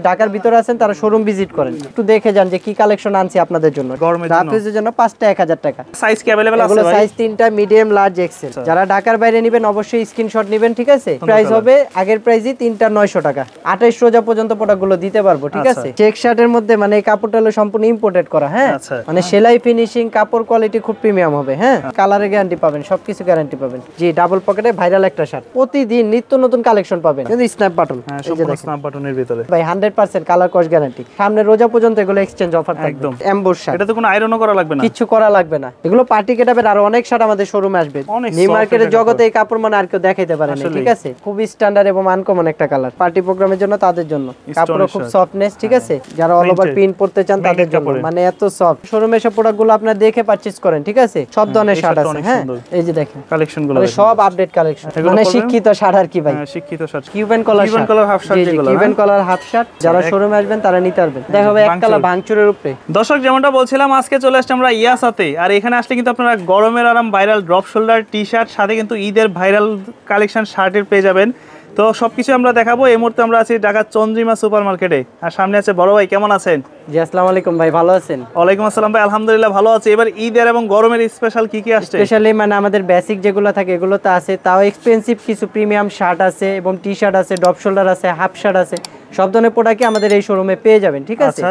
ঢাকার ভিতরে আছেন তারা শোরুম ভিজিট করেন, একটু দেখে যান যে কি কালেকশন আনছি আপনাদের জন্য। রাফিজের জন্য 5টা 1000 টাকা। সাইজ কি अवेलेबल আছে ভাই? সাইজ 3টা, মিডিয়াম, লার্জ, এক্সেল। যারা ঢাকার বাইরে নেবেন অবশ্যই স্ক্রিনশট নেবেন, ঠিক আছে? প্রাইস হবে আগের প্রাইসই 3টা 900 টাকা। 28 রোজা পর্যন্ত প্রোডাক্টগুলো দিতে পারবো, ঠিক আছে? চেক শার্টের মধ্যে মানে এই কাপড়টা হলো সম্পূর্ণ ইম্পোর্টেড করা, হ্যাঁ, মানে সেলাই ফিনিশিং কাপড় কোয়ালিটি খুব প্রিমিয়াম হবে, হ্যাঁ। কালারের গ্যারান্টি পাবেন, সবকিছু গ্যারান্টি পাবেন। জি, ডাবল পকেটে ভাইরাল একটা শার্ট, প্রতিদিন নিত্য নতুন কালেকশন পাবেন। কিন্তু স্ন্যাপ বাটন, হ্যাঁ, সম্পূর্ণ স্ন্যাপ বাটনের ভিতরে ভাই 100% কালার কস গ্যারান্টি। সামনে রোজা পর্যন্ত এগুলো এক্সচেঞ্জ অফার থাকবে। একদম এমবোস শার্ট, এটা তো কোনো আয়রনও করা লাগবে না, কিছু করা লাগবে না। এগুলো পার্টি গেটআপের আরো অনেক শার্ট আমাদের শোরুমে আসবে। নিউ মার্কেটের জগতে এই কাপড় মানে আর কেউ দেখাইতে পারে না, ঠিক আছে? খুব স্ট্যান্ডার্ড এবং আনকমন একটা কালার, পার্টি প্রোগ্রামের জন্য তাদের জন্য। কাপড় খুব সফটনেস, ঠিক আছে? যারা অল ওভার প্রিন্ট পড়তে চান তাদের জন্য, মানে এত সফট। শোরুমে সব প্রোডাক্টগুলো আপনারা দেখে পারচেজ করেন, ঠিক আছে? সব ধরনের শার্ট আছে, হ্যাঁ। এই যে দেখেন কালেকশনগুলো, সব আপডেট কালেকশন, মানে শিক্ষিত শার্ট আর কি ভাই, শিক্ষিত shirt. Cuban collar half shirt, যেগুলো কিউবেন কলার হাফ শার্ট যারা শোরুমে আসবেন তারা নিতে পারবেন। দেখো ভাই এক কালার ভাঙচুরের উপরে। দর্শক যেমনটা বলছিলাম, আজকে চলে আসছে আমরা ইয়াসাতে, আর এখানে আসলে কিন্তু আপনারা গরমের আরাম viral drop shoulder T shirt, সাথে কিন্তু ঈদের ভাইরাল কালেকশন শার্টের পেয়ে যাবেন। তো সবকিছু আমরা দেখাবো। এই মুহূর্তে আমরা আছি ঢাকা চন্দ্রিমা সুপার মার্কেটে, আর সামনে আছে বড় ভাই। কেমন আছেন? জি, আসসালামু আলাইকুম ভাই, ভালো আছেন? ওয়ালাইকুম আসসালাম ভাই, আলহামদুলিল্লাহ ভালো আছি। এবার ঈদের এবং গরমের স্পেশাল কি কি আসছে? স্পেশালি মানে আমাদের বেসিক যেগুলো থাকে এগুলো তো আছে, তাও এক্সপেন্সিভ কিছু প্রিমিয়াম শার্ট আছে এবং টি শার্ট আছে, ড্রপ শোল্ডার আছে, হাফ শার্ট আছে, সব ধরনের প্রোডাক্টই আমাদের এই শোরুমে পেয়ে যাবেন, ঠিক আছে?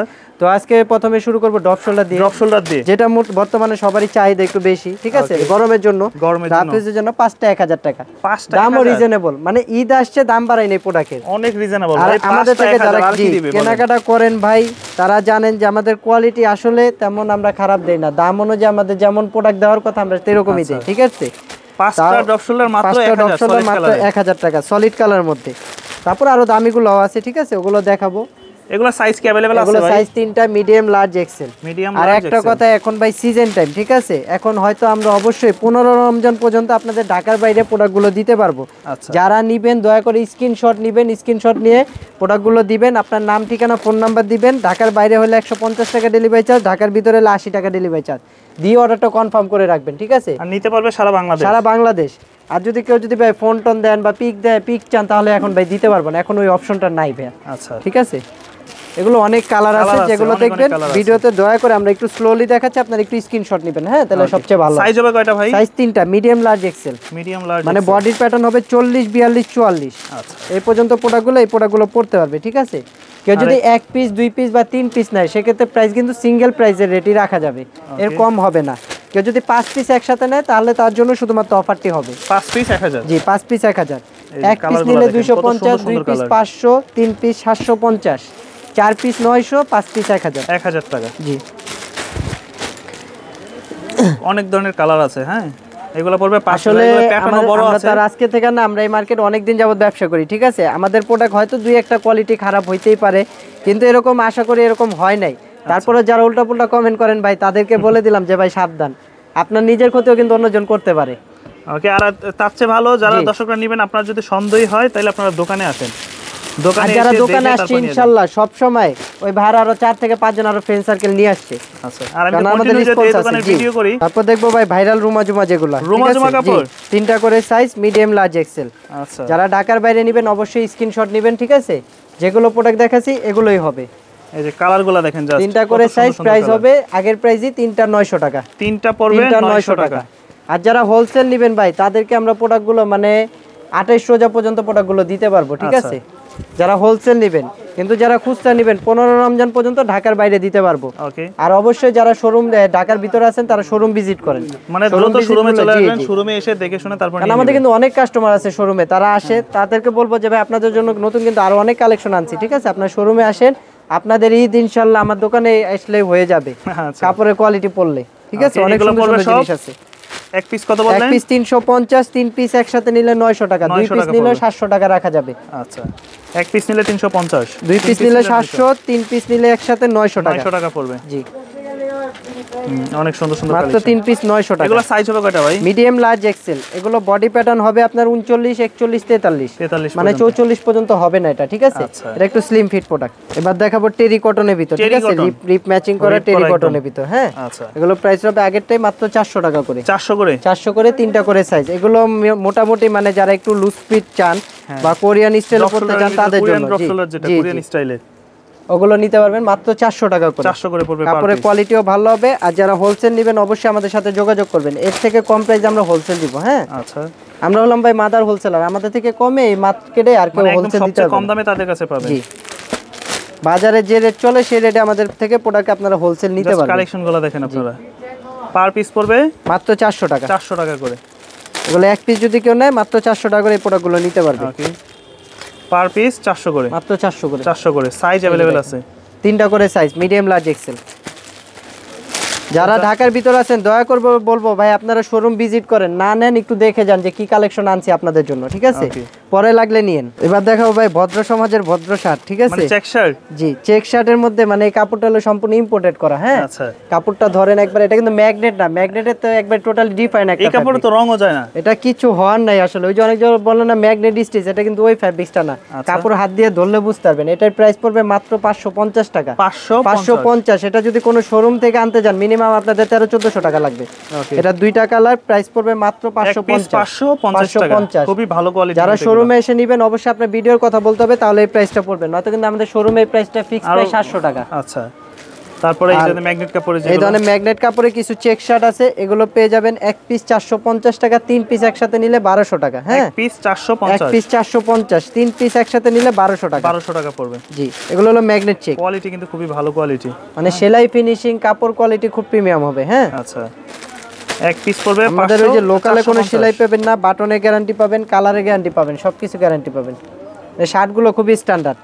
তো আজকে প্রথমে শুরু করব ড্রপ শোল্ডার দিয়ে, যেটা বর্তমানে সবারই চাহিদা একটু বেশি, ঠিক আছে? গরমের জন্য, রাফিজের জন্য 5টা 1000 টাকা। দামও রিজনেবল, মানে ঈদ আসছে দাম বাড়াই নেই প্রোডাক্টের, অনেক রিজনেবল। আর আমাদের থেকে যারা কেনাকাটা করেন ভাই তারা জানেন যে আমাদের কোয়ালিটি আসলে তেমন আমরা খারাপ দেই না। দাম অনুযায়ী আমাদের যেমন প্রোডাক্ট দেওয়ার কথা আমরা সেরকমই দেই, ঠিক আছে? 5টা ড্রপ শোল্ডার মাত্র 1000 টাকা সলিড কালার মধ্যে। তারপর আরো দামিগুলো আছে, ঠিক আছে? ওগুলো দেখাবো। এগুলো সাইজ কি अवेलेबल আছে ভাই? সাইজ 3টা, মিডিয়াম, লার্জ, এক্সেল। আর একটা কথা, এখন ভাই সিজন টাইম, ঠিক আছে? এখন হয়তো আমরা অবশ্যই 15 রমজান পর্যন্ত আপনাদের ঢাকার বাইরে প্রোডাক্টগুলো দিতে পারবো। যারা নিবেন দয়া করে স্ক্রিনশট নেবেন, স্ক্রিনশট নিয়ে প্রোডাক্টগুলো দিবেন, আপনার নাম, ঠিকানা, ফোন নাম্বার দিবেন। ঢাকার বাইরে হলে 150 টাকা ডেলিভারি চার্জ, ঢাকার ভিতরে হলে 80 টাকা ডেলিভারি চার্জ দিয়ে অর্ডারটা কনফার্ম করে রাখবেন, ঠিক আছে? আর নিতে পারবে সারা বাংলাদেশ। আর যদি কেউ ভাই ফোন টোন দেন বা পিক চান তাহলে এখন ভাই দিতে পারবো না, এখন ওই অপশনটা নাই ভাই। আচ্ছা, ঠিক আছে? এগুলো অনেক কালার আছে, যেগুলো দেখবেন ভিডিওতে দয়া করে আমরা একটু স্লোলি দেখাচ্ছি, আপনারা একটু স্ক্রিনশট নেবেন, হ্যাঁ, তাহলে সবচেয়ে ভালো। সাইজ হবে কয়টা ভাই? সাইজ 3টা, মিডিয়াম, লার্জ, এক্সেল। মানে বডির প্যাটার্ন হবে 40, 42, 44। আচ্ছা, এই পর্যন্ত প্রোডাক্টগুলো পড়তে পারবে, ঠিক আছে? কেউ যদি 1 পিস 2 পিস বা 3 পিস নেয় সেক্ষেত্রে প্রাইস কিন্তু সিঙ্গেল প্রাইসের রেটই রাখা যাবে, এর কম হবে না। কেউ যদি 5 পিস একসাথে নেয় তাহলে তার জন্য শুধুমাত্র অফারটি হবে 5 পিস 1000। জি, 5 পিস 1000। 1 পিস নিলে 250, 2 পিস 500, 3 পিস 750, 4 পিস 900, 5 পিস 1000 টাকা। জি, অনেক ধরনের কালার আছে, হ্যাঁ। এগুলো পড়বে 500 প্যাটার্নও বড় আছে। আমরা আজকে থেকে না, আমরা এই মার্কেটে অনেক দিন যাবত ব্যবসা করি, ঠিক আছে? আমাদের প্রোডাক্ট হয়তো দুই একটা কোয়ালিটি খারাপ হইতেই পারে, কিন্তু এরকম আশা করি এরকম হয় নাই। তারপরে যারা উল্টাপুল্টা কমেন্ট করেন ভাই, তাদেরকে বলে দিলাম যে ভাই সাবধান, আপনার নিজের ক্ষতিও কিন্তু অন্যজন করতে পারে। ওকে, আর তার চেয়ে ভালো যারা দর্শকরা নেবেন, আপনার যদি সন্দেহ হয় তাহলে আপনারা দোকানে আসেন। যারা দোকানে আসছে ইনশাআল্লাহ সব সময় ওই ভাড়া আরো 4 থেকে 5 জন আরো ফ্রেন্ড সার্কেল নিয়ে আসছে। আচ্ছা, আর আমি কন্টিনিউ যদি এই দোকানের ভিডিও করি, তারপর দেখবো ভাই ভাইরাল রুমাজুমা, যেগুলো রুমাজুমা কাপড় 3টা করে সাইজ, মিডিয়াম, লার্জ, এক্সেল। আচ্ছা, যারা ঢাকার বাইরে নেবেন অবশ্যই স্ক্রিনশট নেবেন, ঠিক আছে? যেগুলো প্রোডাক্ট দেখাচ্ছি এগুলোই হবে। এই যে কালারগুলো দেখেন, জাস্ট 3টা করে সাইজ, প্রাইস হবে আগের প্রাইসই 3টা 900 টাকা। 3টা পড়বে 900 টাকা। আর যারা হোলসেল নেবেন ভাই তাদেরকে আমরা প্রোডাক্টগুলো মানে 28 রোজা পর্যন্ত প্রোডাক্টগুলো দিতে পারবো, ঠিক আছে? যারা হোলসেল নেবেন, কিন্তু যারা খুচরা নেবেন 15 রমজান পর্যন্ত ঢাকার বাইরে দিতে পারবো। ওকে, আর অবশ্যই যারা শোরুম ঢাকার ভিতরে আছেন তারা শোরুম ভিজিট করেন, মানে দ্রুত শোরুমে চলে আসবেন, শোরুমে এসে দেখে শুনে তারপর নিয়ে। আমাদের কিন্তু অনেক কাস্টমার আছে শোরুমে, তারা আসে, তাদেরকে বলবো যে ভাই আপনাদের জন্য নতুন কিন্তু আরো অনেক কালেকশন আনছি, ঠিক আছে? আপনার শোরুমে আসেন, আপনাদের ঈদ ইনশাআল্লাহ আমার দোকানে আসলে হয়ে যাবে কাপড়ের কোয়ালিটি পড়লে, ঠিক আছে? অনেক সুন্দর জিনিস আছে। এক পিস কত বললেন? এক পিস 350, 3 পিস একসাথে নিলে 900 টাকা, 2 পিস নিলে 700 টাকা রাখা যাবে। আচ্ছা, এক পিস নিলে 350, 2 পিস নিলে 700, 3 পিস নিলে একসাথে 900 টাকা পড়বে। জি, অনেক সুন্দর সুন্দর মাত্র 3 পিস 900 টাকা। এগুলো সাইজ হবে কয়টা ভাই? Medium, large, XL. এগুলো বডি প্যাটার্ন হবে আপনার 39, 41, 43, মানে 44 পর্যন্ত হবে না এটা, ঠিক আছে? এটা একটু স্লিম ফিট প্রোডাক্ট। এবার দেখাবো টেরি কটনের ভিতর, ঠিক আছে? রিপ ম্যাচিং করা টেরি কটনের ভিতর, হ্যাঁ। আচ্ছা, এগুলো প্রাইস হবে আগেরটাই মাত্র 400 টাকা করে। 400 করে 3টা করে সাইজ। এগুলো মোটামুটি মানে যারা একটু লুজ ফিট চান বা কোরিয়ান স্টাইল করতে চান তাদের জন্য। জি, কোরিয়ান স্টাইলে ওগুলো নিতে পারবেন মাত্র 400 টাকা করে। 400 করে পড়বে। কাপড়ের কোয়ালিটিও ভালো হবে, আর যারা হোলসেল নেবেন অবশ্যই আমাদের সাথে যোগাযোগ করবেন, এর থেকে কম প্রাইসে আমরা হোলসেল দিব। হ্যাঁ আচ্ছা, আমরা হলাম ভাই মাদার হোলসেলার, আমাদের থেকে কমে এই মার্কেটে আর কেউ হোলসেল দিতে পারবে কম দামে তাদের কাছে পাবেন। জি, বাজারে যে রেট চলে সেই রেটে আমাদের থেকে প্রোডাক্ট আপনারা হোলসেল নিতে পারবেন। কালেকশনগুলো দেখেন আপনারা, পার পিস পড়বে মাত্র 400 টাকা। 400 টাকা করে। এগুলো এক পিস যদি কেউ নেয় মাত্র 400 টাকা করে এই প্রোডাক্টগুলো নিতে পারবে। ওকে, পার পিস 400 করে, মাত্র 400 করে। 400 করে। সাইজ अवेलेबल আছে, 3টা করে সাইজ, মিডিয়াম, লার্জ, এক্সেল। যারা ঢাকার ভিতর আছেন দয়া করে বলবো ভাই আপনারা শোরুম ভিজিট করেন, না নেন একটু দেখে যান যে কি কালেকশন আনছি আপনাদের জন্য, ঠিক আছে? পরে লাগলে নিয়েন। এবার দেখাবো ভাই ভদ্র সমাজের ভদ্র শার্ট, ঠিক আছে? মানে চেক শার্ট। জি, চেক শার্টের মধ্যে মানে এই কাপড়টা হলো সম্পূর্ণ ইম্পোর্টেড করা। হ্যাঁ আচ্ছা, কাপড়টা ধরেন একবার, এটা কিন্তু ম্যাগনেট না, ম্যাগনেটের তো একবার টোটালি ডিফাইন একটা। এই কাপড়ে তো রংও যায় না, এটা কিছু হওয়ার নাই আসলে। ওই যে অনেক জন বললো না ম্যাগনেট স্টিচ, এটা কিন্তু ওই ফ্যাব্রিক্সটা না। কাপড় হাত দিয়ে ধরলে বুঝতে পারবেন। এটার প্রাইস পড়বে মাত্র 550 টাকা। 550। এটা যদি কোনো শোরুম থেকে আনতে যান মিনিমাম আপনাদের 1300-1400 টাকা লাগবে। এটা 2টা কালার, প্রাইস পড়বে মাত্র 550 টাকা। খুবই ভালো কোয়ালিটি। যারা শোরুমে এসে নেবেন অবশ্যই আপনার ভিডিওর কথা বলতে হবে, তাহলে এই প্রাইসটা পড়বে, নয়তো কিন্তু আমাদের শোরুমে এই প্রাইসটা ফিক্স প্রাইস 700 টাকা। আচ্ছা, তারপরে এই যে ম্যাগনেট কাপড়ে, এই ধরনের ম্যাগনেট কাপড়ে কিছু চেক শার্ট আছে, এগুলো পেয়ে যাবেন এক পিস 450 টাকা, 3 পিস একসাথে নিলে 1200 টাকা। হ্যাঁ, এক পিস 450, এক পিস 450, 3 পিস একসাথে নিলে 1200 টাকা। 1200 টাকা পড়বে। জি, এগুলো হলো ম্যাগনেট চেক। কোয়ালিটি কিন্তু খুবই ভালো কোয়ালিটি, মানে সেলাই ফিনিশিং কাপড় কোয়ালিটি খুব প্রিমিয়াম হবে। হ্যাঁ আচ্ছা, এক পিস পড়বে 500। আমাদের ওই যে লোকালে কোনো সেলাই পাবেন না, বাটনের গ্যারান্টি পাবেন, কালারের গ্যারান্টি পাবেন, সবকিছু গ্যারান্টি পাবেন। এই শার্টগুলো খুবই স্ট্যান্ডার্ড,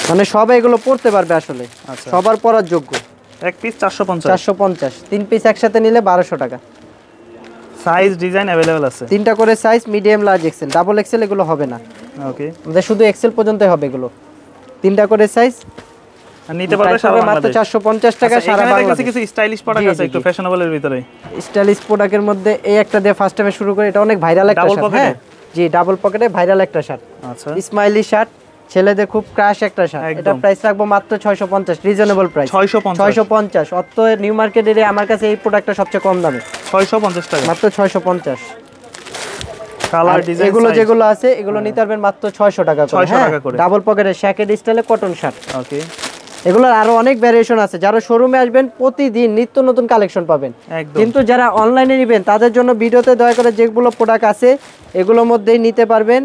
মানে সবাই এগুলো পড়তে পারবে আসলে, সবার পরার যোগ্য। এক পিস 450, 450, 3 পিস একসাথে নিলে 1200 টাকা। সাইজ ডিজাইন अवेलेबल আছে, 3টা করে size, medium, large, XL. Double XL এগুলো হবে না। ওকে, আমাদের শুধু এক্সেল পর্যন্তই হবে এগুলো। 3টা করে সাইজ নিতে পারবে সারা বাংলাদেশ, মাত্র 450 টাকা সারা বাংলাদেশ। কিছু স্টাইলিশ প্রোডাক্ট আছে একটু ফ্যাশনেবলের ভিতরে। স্টাইলিশ প্রোডাক্টের মধ্যে এই একটা দিয়ে ফার্স্ট টাইমে শুরু করে, এটা অনেক ভাইরাল একটা শার্ট। হ্যাঁ জি, ডাবল পকেটে ভাইরাল একটা শার্ট। আচ্ছা, স্মাইলি শার্ট, ছেলেদের খুব ক্রাশ একটা শার্ট। এটা প্রাইস রাখবো মাত্র 650, রিজনেবল প্রাইস 650। অত নিউ মার্কেটের আমার কাছে এই প্রোডাক্টটা সবচেয়ে কম দামে, 650 টাকা, মাত্র 650। কালার ডিজাইন এগুলো যেগুলো আছে এগুলো নিতে পারবেন মাত্র 600 টাকা করে। 600 টাকা করে ডাবল পকেটের শ্যাকেট স্টাইলে কটন শার্ট। ওকে, এগুলোর আরো অনেক ভ্যারিয়েশন আছে। যারা শোরুমে আসবেন প্রতিদিন নিত্য নতুন কালেকশন পাবেন, কিন্তু যারা অনলাইনে নেবেন তাদের জন্য ভিডিওতে দয়া করে যেগুলো প্রোডাক্ট আছে এগুলোর মধ্যেই নিতে পারবেন।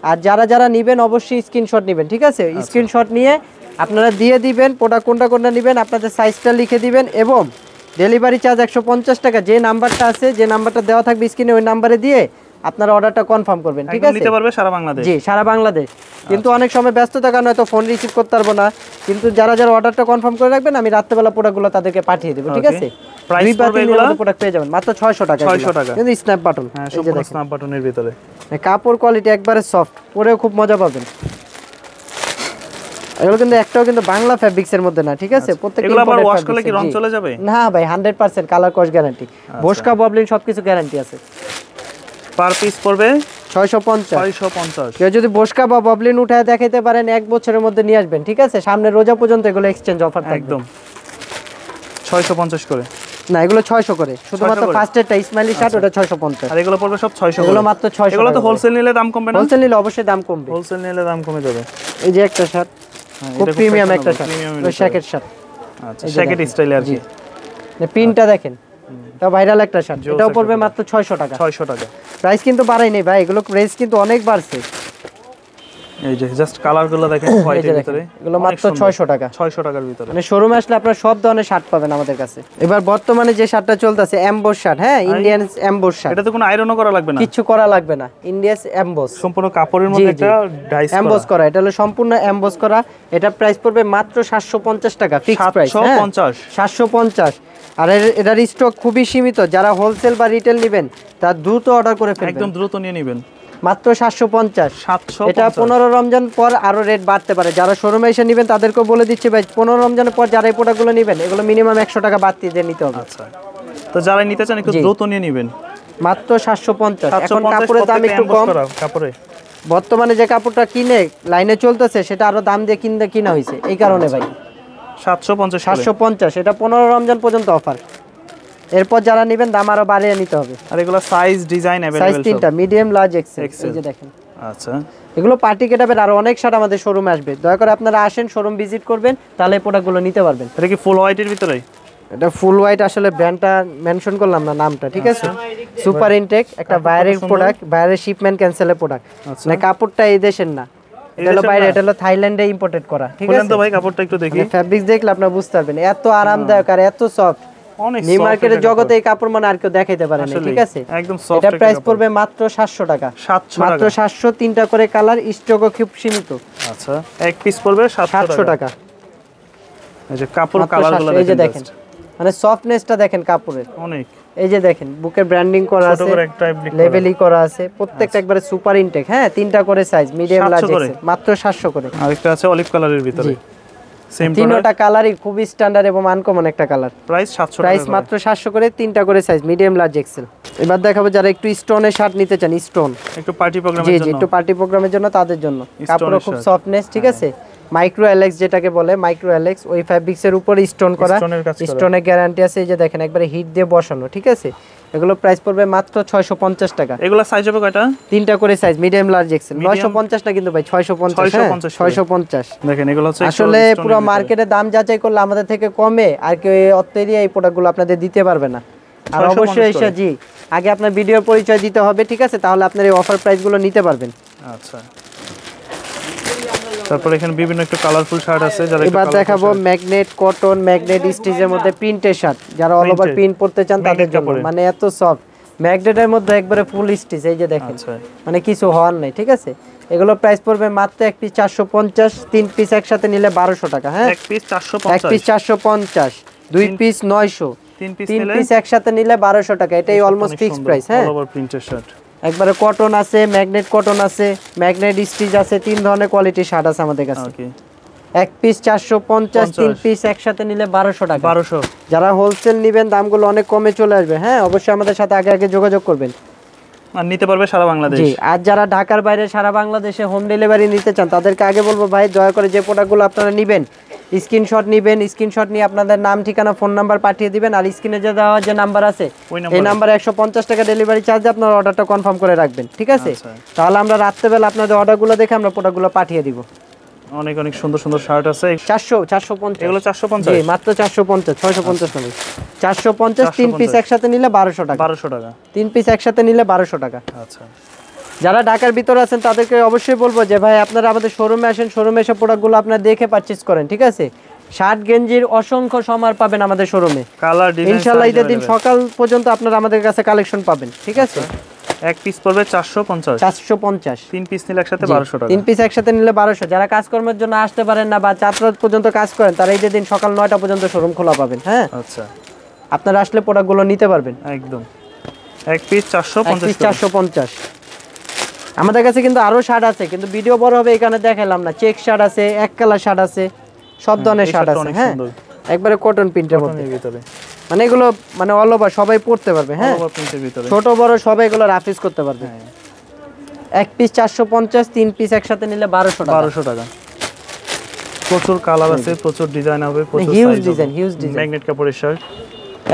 আর যারা যারা নেবেন অবশ্যই স্ক্রিনশট নেবেন, ঠিক আছে? স্ক্রিনশট নিয়ে আপনারা দিয়ে দিবেন প্রোডাক্ট কোনটা কোনটা নেবেন, আপনাদের সাইজটা লিখে দিবেন, এবং ডেলিভারি চার্জ 150 টাকা। যে নাম্বারটা আছে, যে নাম্বারটা দেওয়া থাকবে স্ক্রিনে, ওই নাম্বারে দিয়ে আপনারা অর্ডারটা কনফার্ম করবেন, ঠিক আছে? নিতে পারবে সারা বাংলাদেশ। জি, সারা বাংলাদেশ। কিন্তু অনেক সময় ব্যস্ততার কারণে হয়তো ফোন রিসিভ করতে পারবো না, কিন্তু যারা যারা অর্ডারটা কনফার্ম করে রাখবেন আমি রাত্রেবেলা প্রোডাক্টগুলো তাদেরকে পাঠিয়ে দেব, ঠিক আছে? প্রাইস পড়বে এগুলো প্রোডাক্ট পেয়ে যাবেন মাত্র 600 টাকা। 600 টাকা, কিন্তু স্ন্যাপ বাটন, এই যে দেখেন স্ন্যাপ বাটনের ভিতরে কাপড় কোয়ালিটি একবারে সফট, পরেও খুব মজা পাবেন। এগুলো কিন্তু একটাও কিন্তু বাংলা ফ্যাব্রিক্স এর মধ্যে না, ঠিক আছে? প্রত্যেকটা এগুলো আবার ওয়াশ করলে কি রং চলে যাবে? না ভাই, 100% কালার কস গ্যারান্টি, বসকা ববলিন সবকিছু গ্যারান্টি আছে। পার পিস পড়বে 650। কেউ যদি বসকা বা ববলিন উঠায় দেখাইতে পারেন 1 বছরের মধ্যে নিয়ে আসবেন, ঠিক আছে? সামনে রোজা পর্যন্ত এগুলো এক্সচেঞ্জ অফার থাকবে। একদম 650 করে না, এগুলো 600 করে। শুধুমাত্র ফার্স্টেরটা স্মাইলি শার্ট ওটা 650, আর এগুলো পড়বে সব 600। এগুলো মাত্র 600। এগুলো তো হোলসেল নিলে দাম কমবে না? হোলসেল নিলে অবশ্যই দাম কমবে, হোলসেল নিলে দাম কমে যাবে। এই যে একটা শার্ট, খুব প্রিমিয়াম একটা শার্ট, শ্যাকেট শার্ট। আচ্ছা, শ্যাকেট স্টাইলে আর কি। প্রিন্টটা দেখেন, এটা ভাইরাল একটা শার্ট। এটাও পড়বে মাত্র 600 টাকা। 600 টাকা। প্রাইস কিন্তু বাড়াই নেই ভাই, এগুলো প্রাইস কিন্তু অনেক বাড়ছে। এই যে জাস্ট কালারগুলো দেখেন হোয়াইটের ভিতরে, এগুলো মাত্র 600 টাকা। 600 টাকার ভিতরে। মানে শোরুমে আসলে আপনারা সব ধরনের শার্ট পাবেন আমাদের কাছে। এবার বর্তমানে যে শার্টটা চলতেছে এমবোস শার্ট, হ্যাঁ, ইন্ডিয়ান এমবোস শার্ট। এটা তো কোনো আয়রনও করা লাগবে না, কিছু করা লাগবে না। ইন্ডিয়াস এমবোস, সম্পূর্ণ কাপড়ের মধ্যে একটা ডাইস করা, এমবোস করা। এটা হলো সম্পূর্ণ এমবোস করা। এটা প্রাইস পড়বে মাত্র 750 টাকা, ফিক্স প্রাইস 750। 750। আর এটার স্টক খুবই সীমিত। যারা হোলসেল বা রিটেল নেবেন তারা দ্রুত অর্ডার করে ফেলবেন, একদম দ্রুত নিয়ে নেবেন। মাত্র 750। 750। এটা 15 রমজান পর আরো রেট বাড়তে পারে। যারা শোরুমে এসে নেবেন তাদেরকেও বলে দিচ্ছি ভাই, 15 রমজানের পর যারা এই প্রোডাক্টগুলো নেবেন এগুলো মিনিমাম 100 টাকা বাড়তি দিয়ে নিতে হবে। আচ্ছা, তো যারা নিতে চান একটু দ্রুত নিয়ে নেবেন, মাত্র 750। এখন কাপড়ের দাম একটু কম। কাপড়ে বর্তমানে যে কাপড়টা কিনে লাইনে চলতেছে সেটা আরো দাম দিয়ে কিনা হয়েছে, এই কারণে ভাই 750। 750। এটা 15 রমজান পর্যন্ত অফার। এরপর যারা নেবেন দাম আরো বাড়িয়ে নিতে হবে। আর এগুলো সাইজ ডিজাইন अवेलेबल, সাইজ 3টা, মিডিয়াম, লার্জ, এক্সেল। এই যে দেখেন আচ্ছা, এগুলো পার্টি গেটআপের আর অনেক শার্ট আমাদের শোরুমে আসবে। দয়া করে আপনারা আসেন, শোরুম ভিজিট করবেন, তাহলে এই প্রোডাক্টগুলো নিতে পারবেন। এটা কি ফুল হোয়াইটের ভিতরে? এটা ফুল হোয়াইট, আসলে ব্র্যান্ডটা মেনশন করলাম না, নামটা, ঠিক আছে। সুপার ইনটেক, একটা বাইরের প্রোডাক্ট, বাইরের শিপমেন্ট ক্যান্সেলের প্রোডাক্ট। মানে কাপড়টা এই দেশের না, এটা হলো বাইরে, এটা হলো থাইল্যান্ডে ইম্পোর্টেড করা, ঠিক আছে। তো ভাই কাপড়টা একটু দেখি, ফ্যাব্রিক্স দেখলে আপনারা বুঝতে পারবেন, এত আরামদায়ক আর এত সফট। অনেক নিউ মার্কেটের জগতে এই কাপড় মানে আর কেউ দেখাইতে পারে না, ঠিক আছে। একদম সফট। এটা প্রাইস পড়বে মাত্র 700 টাকা, মাত্র 700, তিনটা করে কালার, স্টকও খুব সীমিত। আচ্ছা, এক পিস পড়বে 700 টাকা। এই যে কাপড় কালারগুলো এই যে দেখেন, মানে সফটনেসটা দেখেন কাপড়ের, অনেক। এই যে দেখেন বুকে ব্র্যান্ডিং করা আছে, লেবেলই করা আছে, প্রত্যেকটা একবারে সুপার ইনটেক। হ্যাঁ, তিনটা করে সাইজ, মিডিয়াম লার্জ এক্সেল, মাত্র 700 করে। আরেকটা আছে অলিভ কালারের ভিতরে, সেম তিনটা কালারই খুবই স্ট্যান্ডার্ড এবং আনকমন একটা কালার। প্রাইস 700 টাকা, প্রাইস মাত্র 700 করে, তিনটা করে সাইজ, মিডিয়াম লার্জ এক্সেল। এবার দেখাবো যারা একটু স্টোনের শার্ট নিতে চান, স্টোন, একটু পার্টি প্রোগ্রামের জন্য, জি একটু পার্টি প্রোগ্রামের জন্য, তাদের জন্য কাপড় খুব সফটনেস, ঠিক আছে। মাইক্রো এলেক্স যেটাকে বলে, মাইক্রো এলেক্স, ওই ফ্যাব্রিক্স এর উপর স্টোন করা, স্টোনের গ্যারান্টি আছে। এই যে দেখেন একবারে হিট দিয়ে বসানো, ঠিক আছে। এগুলো প্রাইস পড়বে মাত্র 650 টাকা। এগুলো সাইজ হবে কয়টা? তিনটা করে সাইজ, মিডিয়াম লার্জ এক্সেল। 950 না কিন্তু ভাই, 650, 650। দেখেন এগুলো হচ্ছে আসলে পুরো মার্কেটে দাম যাচাই করলে আমাদের থেকে কমে আর কেউ অত এরিয়া এই প্রোডাক্টগুলো আপনাদের দিতে পারবে না। আর অবশ্যই এসে জি আগে আপনার ভিডিওর পরিচয় দিতে হবে, ঠিক আছে, তাহলে আপনার এই অফার প্রাইসগুলো নিতে পারবেন। আচ্ছা, তারপর এখানে বিভিন্ন একটু কালারফুল শার্ট আছে। যারা এবার দেখাবো ম্যাগনেট কটন, ম্যাগনেট স্টিচের মধ্যে প্রিন্টের শার্ট, যারা অল ওভার প্রিন্ট পড়তে চান তাদের জন্য। মানে এত সফট, ম্যাগনেটের মধ্যে একবারে ফুল স্টিচ, এই যে দেখেন, মানে কিছু হওয়ার নাই, ঠিক আছে। এগুলো প্রাইস পড়বে মাত্র এক পিস 450, তিন পিস একসাথে নিলে 1200 টাকা। হ্যাঁ, এক পিস 450, এক পিস 450, দুই পিস 900, তিন পিস একসাথে নিলে 1200 টাকা। এটাই অলমোস্ট ফিক্সড প্রাইস। হ্যাঁ, অল ওভার প্রিন্টের শার্ট, একবারে কটন আছে, ম্যাগনেট কটন আছে, ম্যাগনেট স্টিচ আছে, তিন ধরনের কোয়ালিটির শার্ট আছে আমাদের কাছে। এক পিস 450, তিন পিস একসাথে নিলে 1200 টাকা। 1200। যারা হোলসেল নেবেন দামগুলো অনেক কমে চলে আসবে। হ্যাঁ, অবশ্যই আমাদের সাথে আগে আগে যোগাযোগ করবেন, আর নিতে পারবে সারা বাংলাদেশ। জি, আর যারা ঢাকার বাইরে সারা বাংলাদেশে হোম ডেলিভারি নিতে চান তাদেরকে আগে বলবো ভাই দয়া করে যে প্রোডাক্টগুলো আপনারা নেবেন স্ক্রিনশট নেবেন, স্ক্রিনশট নিয়ে আপনাদের নাম, ঠিকানা, ফোন নাম্বার পাঠিয়ে দিবেন। আর স্ক্রিনে যে দেওয়া যে নাম্বার আছে এই নাম্বারে 150 টাকা ডেলিভারি চার্জে আপনার অর্ডারটা কনফার্ম করে রাখবেন, ঠিক আছে। তাহলে আমরা রাত্রেবেলা আপনাদের অর্ডারগুলো দেখে আমরা প্রোডাক্টগুলো পাঠিয়ে দিব। অনেক অনেক সুন্দর সুন্দর শার্ট আছে। 450, এগুলো 450, জি মাত্র 450, 650 টাকা। 450, তিন পিস একসাথে নিলে 1200 টাকা। 1200 টাকা, তিন পিস একসাথে নিলে 1200 টাকা। আচ্ছা, যারা ঢাকার ভিতরে আছেন তাদেরকে অবশ্যই বলবো যে ভাই আপনারা আমাদের শোরুমে আসেন, শোরুমে এসে প্রোডাক্টগুলো আপনারা দেখে পারচেজ করেন, ঠিক আছে। শার্ট গেঞ্জির অসংখ্য সমার পাবেন আমাদের শোরুমে, কালার ডিজাইন ইনশাআল্লাহ ঈদের দিন সকাল পর্যন্ত আপনারা আমাদের কাছে কালেকশন পাবেন, ঠিক আছে। এক পিস পড়বে 450, 450, তিন পিস নিলে একসাথে 1200 টাকা। তিন পিস একসাথে নিলে 1200। যারা কাজকর্মের জন্য আসতে পারেন না বা 4 রাত পর্যন্ত কাজ করেন তারা ঈদের দিন সকাল 9টা পর্যন্ত শোরুম খোলা পাবেন। হ্যাঁ, আচ্ছা, আপনারা আসলে প্রোডাক্টগুলো নিতে পারবেন একদম। এক পিস 450, 450। আমাদের কাছে কিন্তু আরো শার্ট আছে, কিন্তু ভিডিও বড় হবে এখানে দেখাইলাম না। চেক শার্ট আছে, এক কালার শার্ট আছে, সব ধরনের শার্ট আছে। হ্যাঁ, একবারে কটন প্রিন্টের মধ্যে, মানে এগুলো মানে অল ওভার সবাই পড়তে পারবে। হ্যাঁ, ছোট বড় সবাই এগুলো রাফিজ করতে পারবে। এক পিস 450, তিন পিস একসাথে নিলে 1200 টাকা। 1200 টাকা। প্রচুর কালার আছে, প্রচুর ডিজাইন হবে, প্রচুর huge design, huge design. Magnet কাপড়ের শার্ট,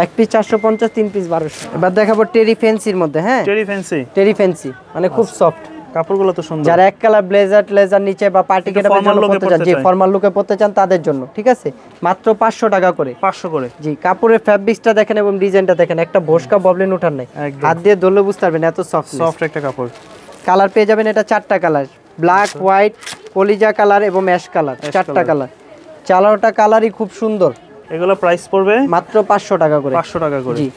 এক পিস 450, তিন পিস 1200। এবার দেখাবো টেরি ফ্যান্সির মধ্যে। হ্যাঁ, টেরি ফ্যান্সি, টেরি ফ্যান্সি মানে খুব সফট, কাপড়গুলো তো সুন্দর। যারা এক কালার ব্লেজার নিচে বা পার্টি গেটআপের জন্য পড়তে চান, জি ফর্মাল লুকে পড়তে চান তাদের জন্য, ঠিক আছে। মাত্র 500 টাকা করে, 500 করে। জি, কাপড়ের ফ্যাব্রিক্সটা দেখেন এবং ডিজাইনটা দেখেন, একটা ভোসকা ববলিন উঠার নাই, হাত দিয়ে ধরলে বুঝতে পারবেন এত সফট একটা কাপড়। কালার পেয়ে যাবেন এটা 4টা কালার, ব্ল্যাক, হোয়াইট, কলিজা কালার এবং অ্যাশ কালার, 4টা কালার। 4টা কালারই খুব সুন্দর। এগুলো প্রাইস পড়বে মাত্র 500 টাকা করে, 500 টাকা করে। জি,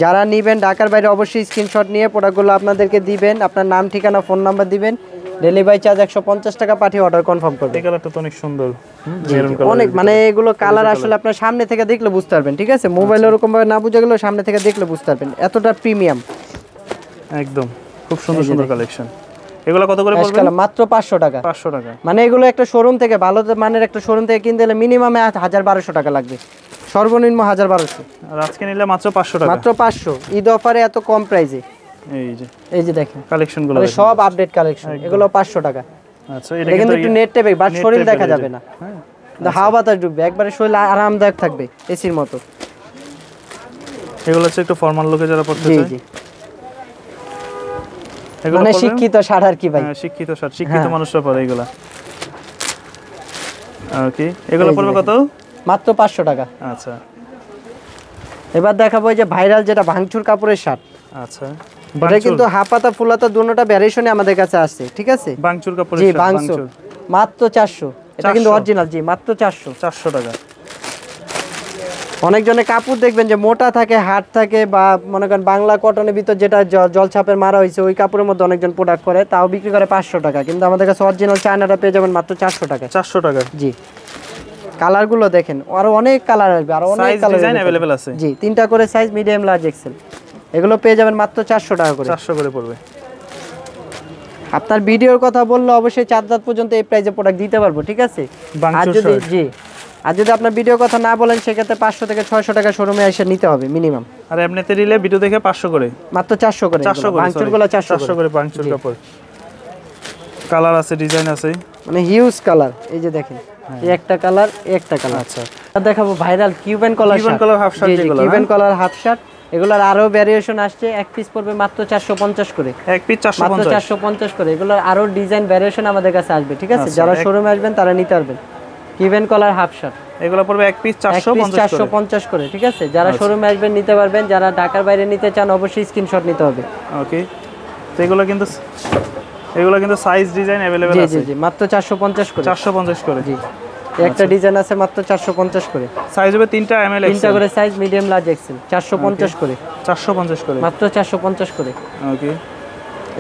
যারা নেবেন ঢাকার বাইরে অবশ্যই স্ক্রিনশট নিয়ে প্রোডাক্টগুলো আপনাদেরকে দিবেন, আপনার নাম, ঠিকানা, ফোন নাম্বার দিবেন, ডেলিভারি চার্জ 150 টাকা পাঠিয়ে অর্ডার কনফার্ম করবেন। এই কালারটা তো অনেক সুন্দর, অনেক, মানে এগুলো কালার আসলে আপনার সামনে থেকে দেখলে বুঝতে পারবেন, ঠিক আছে। মোবাইলে ওরকম ভাবে না বুঝে গেলে সামনে থেকে দেখলে বুঝতে পারবেন, এতটা প্রিমিয়াম একদম। খুব সুন্দর সুন্দর কালেকশন। এগুলো কত করে পড়বে? মাত্র 500 টাকা। 500 টাকা, মানে এগুলো একটা শোরুম থেকে, ভালো মানের একটা শোরুম থেকে কিনতে গেলে মিনিমাম 1000-1200 টাকা লাগবে, সর্বনিম্ন 1000-1200। আর আজকে নিলে মাত্র 500 টাকা, মাত্র 500। ঈদ অফারে এত কম প্রাইসে। এই যে দেখেন কালেকশনগুলো, সব আপডেট কালেকশন, এগুলো 500 টাকা। আচ্ছা, এটা কিন্তু একটু নেট টেপে, বাট শরীর দেখা যাবে না। হ্যাঁ, হাওয়া বাতাস ঢুকবে, একবারে শরীর আরামদায়ক থাকবে এসির মতো। এগুলো হচ্ছে একটু ফর্মাল লুকে যারা পড়তে চায়। জি, মানে শিক্ষিত শার্ট আর কি ভাই, শিক্ষিত শার্ট, শিক্ষিত মানুষরা পরে এগুলা। ওকে, এগুলো পড়বে কত? মাত্র 500 টাকা। আচ্ছা, এবার দেখাবো এই যে ভাইরাল যেটা ভাঙচুর কাপড়ের শার্ট। আচ্ছা, এটা কিন্তু হাফ হাতা ফুল হাতা দুটোটা ভ্যারিয়েশনে আমাদের কাছে আছে, ঠিক আছে? ভাঙচুর কাপড়ের জি, শার্ট, ভাঙচুর মাত্র 400। এটা কিন্তু অরিজিনাল, জি মাত্র 400 টাকা। অনেকজনের কাপড় দেখবেন যে মোটা থাকে, হার্ড থাকে, বা মনে করেন বাংলা কটনের ভিতর যেটা জল ছাপের মারা হয়েছে ওই কাপড়ের মধ্যে অনেকজন প্রোডাক্ট করে, তাও বিক্রি করে 500 টাকা, কিন্তু আমাদের কাছে অরিজিনাল চায়নাটা পেয়ে যাবেন মাত্র 400 টাকা। 400 টাকা, জি। কালারগুলো দেখেন, আরো অনেক কালার আসবে, আরো অনেক কালার ডিজাইন अवेलेबल আছে। জি, 3টা করে সাইজ, মিডিয়াম, লার্জ, এক্সেল। এগুলো পেয়ে যাবেন মাত্র 400 টাকা করে। 400 করে পড়বে। আপনার ভিডিওর কথা বললে অবশ্যই 4 রাত পর্যন্ত এই প্রাইসে প্রোডাক্ট দিতে পারবো, ঠিক আছে? আর যদি জি, আর যদি আপনার ভিডিও কথা না বলেন সেক্ষেত্রে 500 থেকে 600 টাকা শোরুমে এসে নিতে হবে মিনিমাম। আর এমনিতে নিলে ভিডিও দেখে 500 করে, মাত্র 400 করে। 400 করে, ভাঙচুরগুলো 400 করে ভাঙচুর কাপড়। কালার আছে, ডিজাইন আছে, মানে হিউজ কালার। এই যে দেখেন, এই একটা কালার, এই একটা কালার। আচ্ছা, দেখাবো viral Cuban collar, Cuban collar half shirt, যেগুলো কিউবেন কলার হাফ শার্ট, এগুলোর আরো ভ্যারিয়েশন আসছে। এক পিস পড়বে মাত্র 450 করে, এক পিস 450, মাত্র 450 করে। এগুলোর আরো ডিজাইন ভ্যারিয়েশন আমাদের কাছে আসবে, ঠিক আছে? যারা শোরুমে আসবেন তারা নিতে পারবেন। কিউবেন কলার হাফ শার্ট, এগুলো পড়বে এক পিস 450 করে, ঠিক আছে? যারা শোরুমে আসবেন নিতে পারবেন, যারা ঢাকার বাইরে নিতে চান অবশ্যই স্ক্রিনশট নিতে হবে। ওকে, তো এগুলো কিন্তু সাইজ ডিজাইন अवेलेबल আছে। জি জি, মাত্র 450 করে, 450 করে। জি, একটা ডিজাইন আছে মাত্র 450 করে। সাইজ হবে 3টা এমএল, 3টা করে সাইজ, মিডিয়াম, লার্জ, এক্সেল। 450 করে, 450 করে, মাত্র 450 করে। ওকে,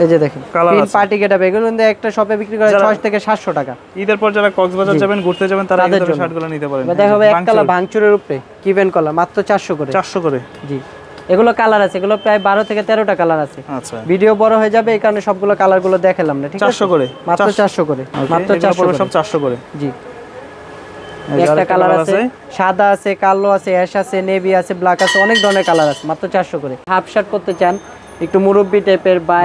এই যে দেখেন, প্রিন্ট পার্টি গেটআপ, এগুলো কিন্তু একটা শপে বিক্রি করে 600 থেকে 700 টাকা। ঈদের পর যারা কক্সবাজার যাবেন, ঘুরতে যাবেন, তারা এই ধরনের শার্টগুলো নিতে পারেন। দেখাবো এক কালার ভাঙচুরের উপরে কিউবেন কলার, মাত্র 400 করে, 400 করে। জি, এগুলো কালার আছে, এগুলো প্রায় 12 থেকে 13টা কালার আছে। আচ্ছা, ভিডিও বড় হয়ে যাবে এই কারণে সবগুলো কালারগুলো দেখালাম না, ঠিক আছে? 400 করে, মাত্র 400 করে, মাত্র 400 করে, সব 400 করে। জি। একটা কালার আছে, সাদা আছে, কালো আছে, অ্যাশ আছে, নেভি আছে, ব্ল্যাক আছে, অনেক ধরনের কালার আছে, মাত্র 400 করে। হাফ শার্ট করতে চান, একটু মুরব্বি টাইপের বা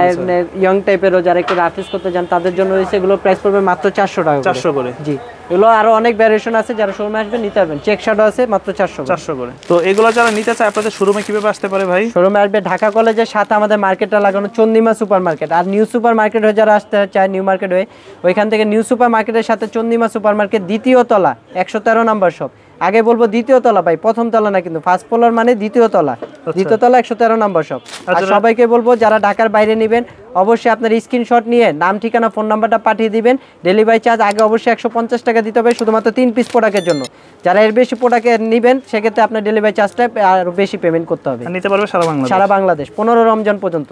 ইয়ং টাইপেরও যারা একটু রাফিস করতে চান তাদের জন্য রয়েছে, এগুলো প্রাইস পড়বে মাত্র 400 টাকা, 400 করে। জি, এগুলো আরো অনেক ভ্যারিয়েশন আছে, যারা শোরুমে আসবেন নিতে পারবেন। চেক শার্টও আছে, মাত্র 400 করে। তো এগুলো যারা নিতে চায় আপনাদের শোরুমে কিভাবে আসতে পারে ভাই? শোরুমে আসবে ঢাকা কলেজের সাথে আমাদের মার্কেটটা লাগানো চন্দিমা সুপার মার্কেট। আর নিউ সুপার মার্কেট হয়ে যারা আসতে চায়, নিউ মার্কেট হয়ে, ওইখান থেকে নিউ সুপার মার্কেটের সাথে চন্দিমা সুপার মার্কেট, দ্বিতীয় তলা, 113 নম্বর শপ। আগে বলবো দ্বিতীয় তলা ভাই, প্রথম তলা না, কিন্তু ফার্স্ট ফ্লোর মানে দ্বিতীয় তলা, দ্বিতীয় তলা 113 নম্বর শপ। আর সবাইকে বলবো যারা ঢাকার বাইরে নেবেন অবশ্যই আপনার স্ক্রিনশট নিয়ে নাম, ঠিকানা, ফোন নাম্বারটা পাঠিয়ে দিবেন। ডেলিভারি চার্জ আগে অবশ্যই 150 টাকা দিতে হবে, শুধুমাত্র 3 পিস প্রোডাক্টের জন্য। যারা এর বেশি প্রোডাক্ট নেবেন সেক্ষেত্রে আপনার ডেলিভারি চার্জটা আরো বেশি পেমেন্ট করতে হবে। নিতে পারবে সারা বাংলাদেশ, 15 রমজান পর্যন্ত।